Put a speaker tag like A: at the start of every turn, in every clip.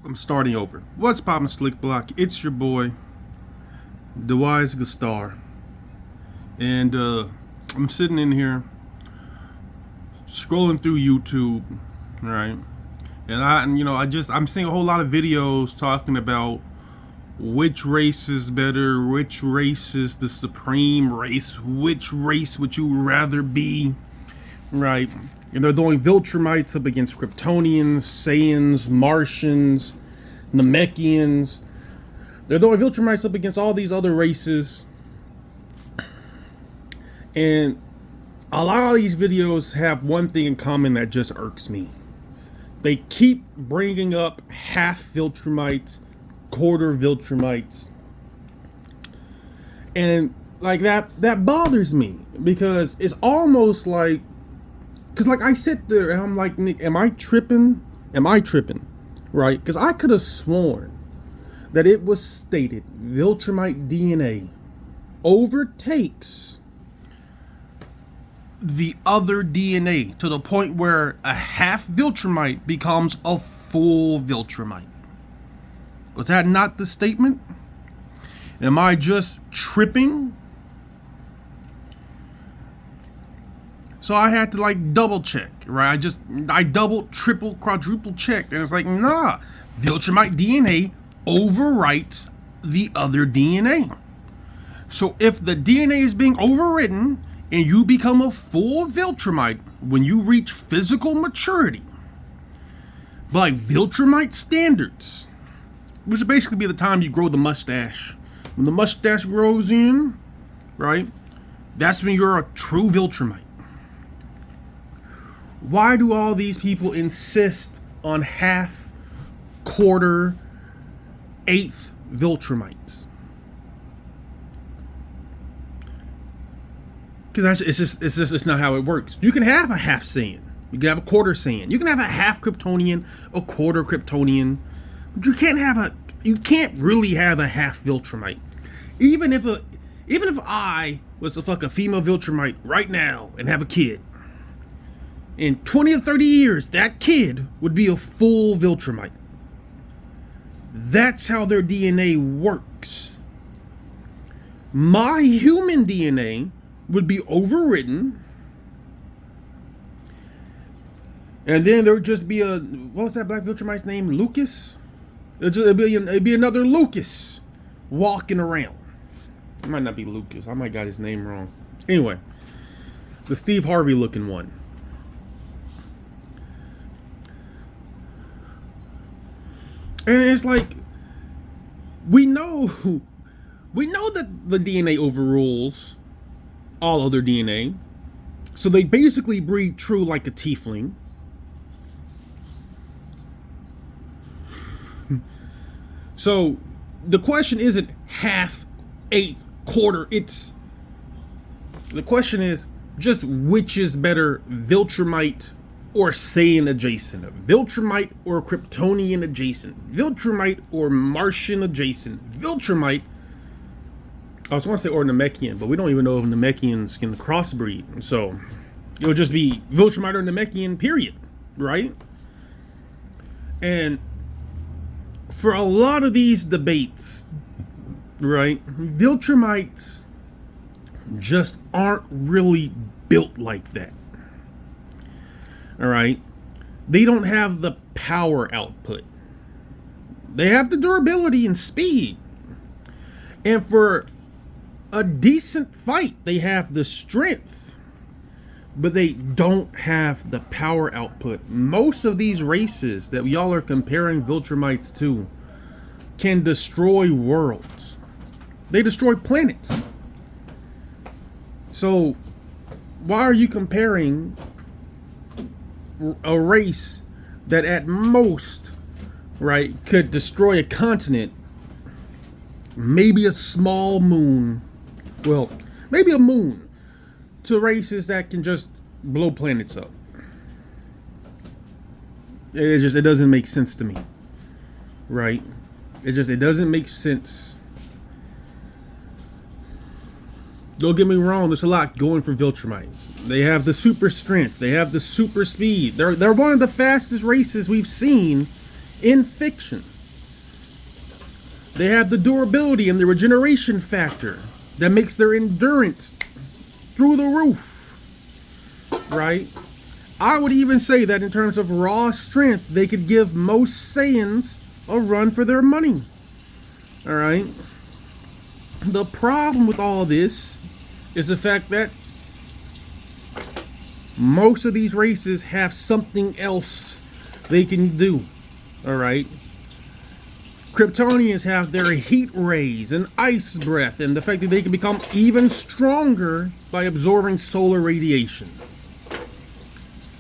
A: I'm starting over. What's poppin', Slick Block? It's your boy, D.W.G Star. And I'm sitting in here scrolling through YouTube, right? And I'm seeing a whole lot of videos talking about which race is better, which race is the supreme race, which race would you rather be, right? And they're throwing Viltrumites up against Kryptonians, Saiyans, Martians, Namekians. They're throwing Viltrumites up against all these other races. And a lot of these videos have one thing in common that just irks me. They keep bringing up half Viltrumites, quarter Viltrumites. And like that bothers me, because it's almost like, because like I sit there and I'm like, Nick, am I tripping? Right? Because I could have sworn that it was stated Viltrumite DNA overtakes the other DNA to the point where a half Viltrumite becomes a full Viltrumite. Was that not the statement? Am I just tripping? So I had to like double check, right? I double, triple, quadruple checked, and it's like, nah, Viltrumite DNA overwrites the other DNA. So if the DNA is being overwritten and you become a full Viltrumite when you reach physical maturity by Viltrumite standards, which would basically be the time you grow the mustache. When the mustache grows in, right, that's when you're a true Viltrumite. Why do all these people insist on half, quarter, eighth Viltrumites? Because it's not how it works. You can have a half Saiyan. You can have a quarter Saiyan. You can have a half Kryptonian, a quarter Kryptonian. But you can't really have a half Viltrumite. Even if I was to fuck a female Viltrumite right now and have a kid, in 20 or 30 years, that kid would be a full Viltrumite. That's how their DNA works. My human DNA would be overwritten, and then there would just be what was that black Viltrumite's name? Lucas? It'd be another Lucas walking around. It might not be Lucas. I might got his name wrong. Anyway, the Steve Harvey looking one. And it's like, we know that the DNA overrules all other DNA. So they basically breed true like a tiefling. So the question isn't half, eighth, quarter. The question is just which is better, Viltrumite or Saiyan adjacent, Viltrumite or Kryptonian adjacent, Viltrumite or Martian adjacent, Viltrumite. I was going to say or Namekian, but we don't even know if Namekians can crossbreed. So it'll just be Viltrumite or Namekian, period, right? And for a lot of these debates, right, Viltrumites just aren't really built like that. All right, they don't have the power output. They have the durability and speed. And for a decent fight, they have the strength, but they don't have the power output. Most of these races that y'all are comparing Viltrumites to can destroy worlds. They destroy planets. So why are you comparing a race that at most, right, could destroy a continent, maybe a small moon, well, maybe a moon, to races that can just blow planets up? It doesn't make sense to me, right? It doesn't make sense. Don't get me wrong, there's a lot going for Viltrumites. They have the super strength, they have the super speed. They're one of the fastest races we've seen in fiction. They have the durability and the regeneration factor that makes their endurance through the roof, right? I would even say that in terms of raw strength, they could give most Saiyans a run for their money, all right? The problem with all this is the fact that most of these races have something else they can do, all right? Kryptonians have their heat rays and ice breath, and the fact that they can become even stronger by absorbing solar radiation.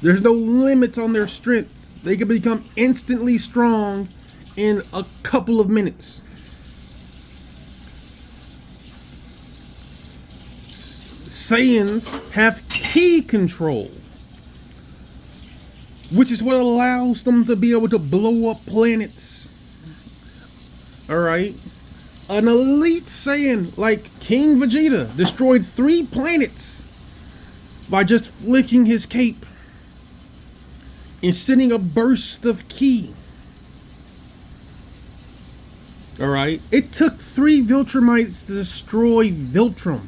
A: There's no limits on their strength. They can become instantly strong in a couple of minutes. Saiyans have ki control, which is what allows them to be able to blow up planets. Alright? An elite Saiyan like King Vegeta destroyed 3 planets by just flicking his cape and sending a burst of ki. Alright? It took 3 Viltrumites to destroy Viltrum.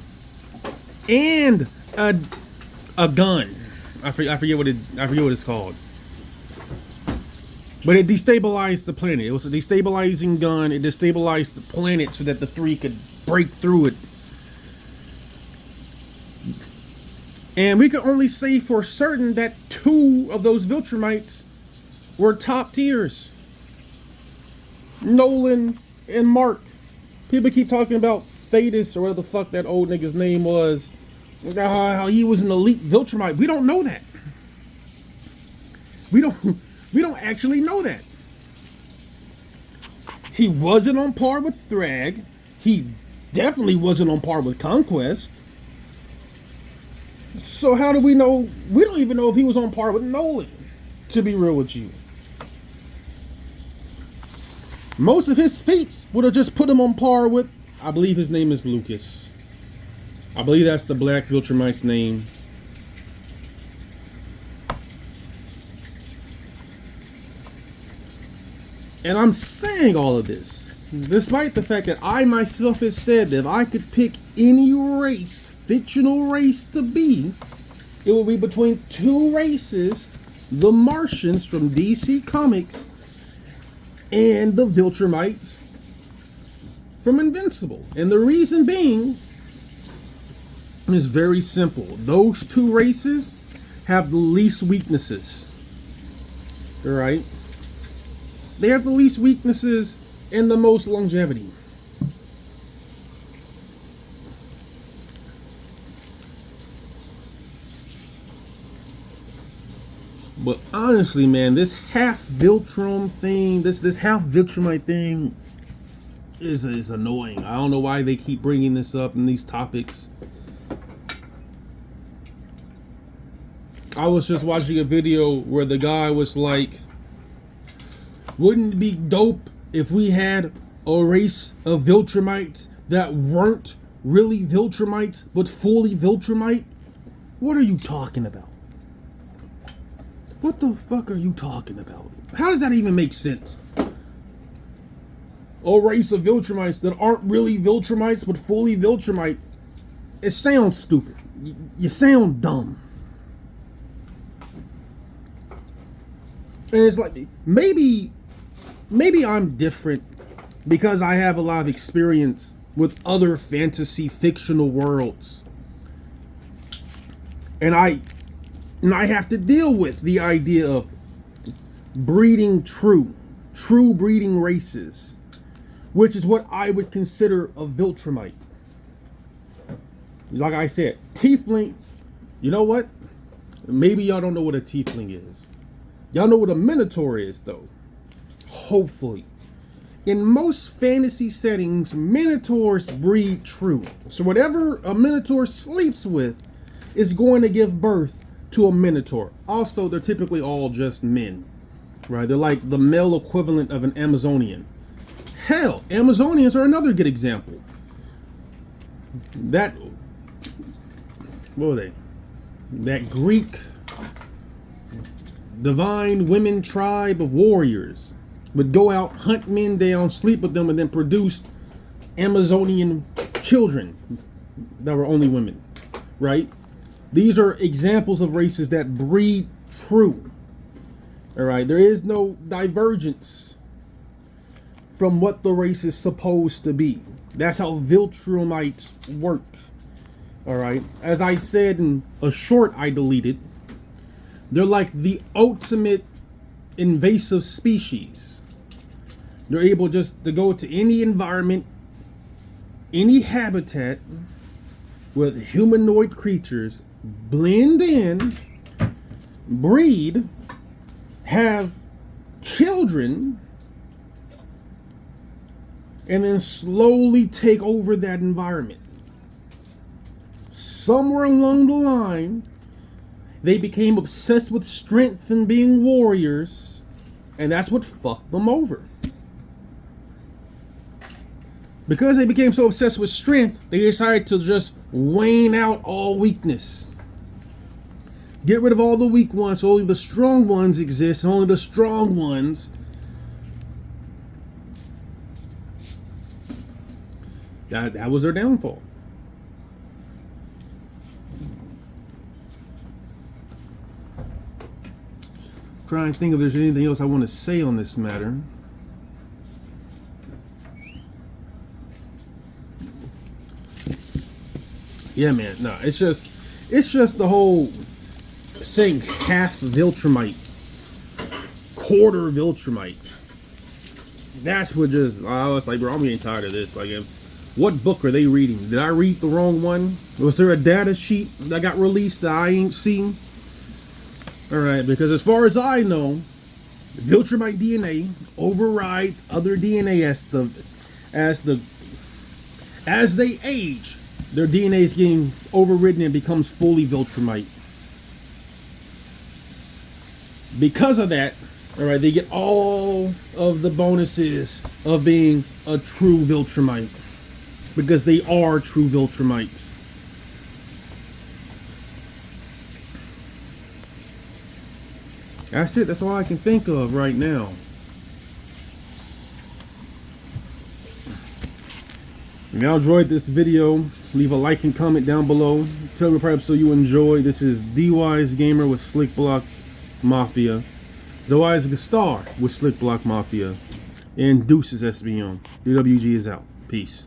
A: And a gun. I forget what it's called. But it destabilized the planet. It was a destabilizing gun. It destabilized the planet so that the 3 could break through it. And we could only say for certain that 2 of those Viltrumites were top tiers. Nolan and Mark. People keep talking about Thetis or whatever the fuck that old nigga's name was. How he was an elite Viltrumite. We don't know that. We don't actually know that. He wasn't on par with Thrag. He definitely wasn't on par with Conquest. So how do we know? We don't even know if he was on par with Nolan, to be real with you. Most of his feats would have just put him on par with, I believe his name is Lucas. I believe that's the Black Viltrumite's name. And I'm saying all of this, despite the fact that I myself have said that if I could pick any race, fictional race to be, it would be between 2 races, the Martians from DC Comics and the Viltrumites from Invincible. And the reason being is very simple. Those 2 races have the least weaknesses. Alright? They have the least weaknesses and the most longevity. But honestly, man, this half Viltrum thing, this half Viltrumite thing is annoying. I don't know why they keep bringing this up in these topics. I was just watching a video where the guy was like, wouldn't it be dope if we had a race of Viltrumites that weren't really Viltrumites, but fully Viltrumite? What are you talking about? What the fuck are you talking about? How does that even make sense? A race of Viltrumites that aren't really Viltrumites, but fully Viltrumite. It sounds stupid. You sound dumb. And it's like, maybe I'm different because I have a lot of experience with other fantasy fictional worlds. And I have to deal with the idea of breeding true breeding races, which is what I would consider a Viltrumite. Like I said, Tiefling, you know what? Maybe y'all don't know what a Tiefling is. Y'all know what a Minotaur is, though. Hopefully. In most fantasy settings, Minotaurs breed true. So whatever a Minotaur sleeps with is going to give birth to a Minotaur. Also, they're typically all just men, right? They're like the male equivalent of an Amazonian. Hell, Amazonians are another good example. What were they? That Greek divine women tribe of warriors. would go out, hunt men down, sleep with them, and then produce Amazonian children that were only women, right? These are examples of races that breed true. All right, there is no divergence from what the race is supposed to be. That's how Viltrumites work. All right, as I said in a short I deleted, they're like the ultimate invasive species. They're able just to go to any environment, any habitat with humanoid creatures, blend in, breed, have children, and then slowly take over that environment. Somewhere along the line, they became obsessed with strength and being warriors, and that's what fucked them over. Because they became so obsessed with strength, they decided to just wane out all weakness. Get rid of all the weak ones, so only the strong ones exist, and only the strong ones that was their downfall. Trying to think if there's anything else I want to say on this matter. Yeah, man. No, it's just the whole saying half Viltrumite, quarter Viltrumite. That's what just, I was like, bro, I'm getting tired of this. Like, what book are they reading? Did I read the wrong one? Was there a data sheet that got released that I ain't seen? All right, because as far as I know, Viltrumite DNA overrides other DNA as they age. Their DNA is getting overridden and becomes fully Viltrumite. Because of that, all right, they get all of the bonuses of being a true Viltrumite, because they are true Viltrumites. That's it. That's all I can think of right now. If y'all enjoyed this video, leave a like and comment down below. Tell me perhaps so you enjoy. This is D.W.G Gamer with Slick Block Mafia. D.W.G Star with Slick Block Mafia. And deuces SBM. D.W.G is out. Peace.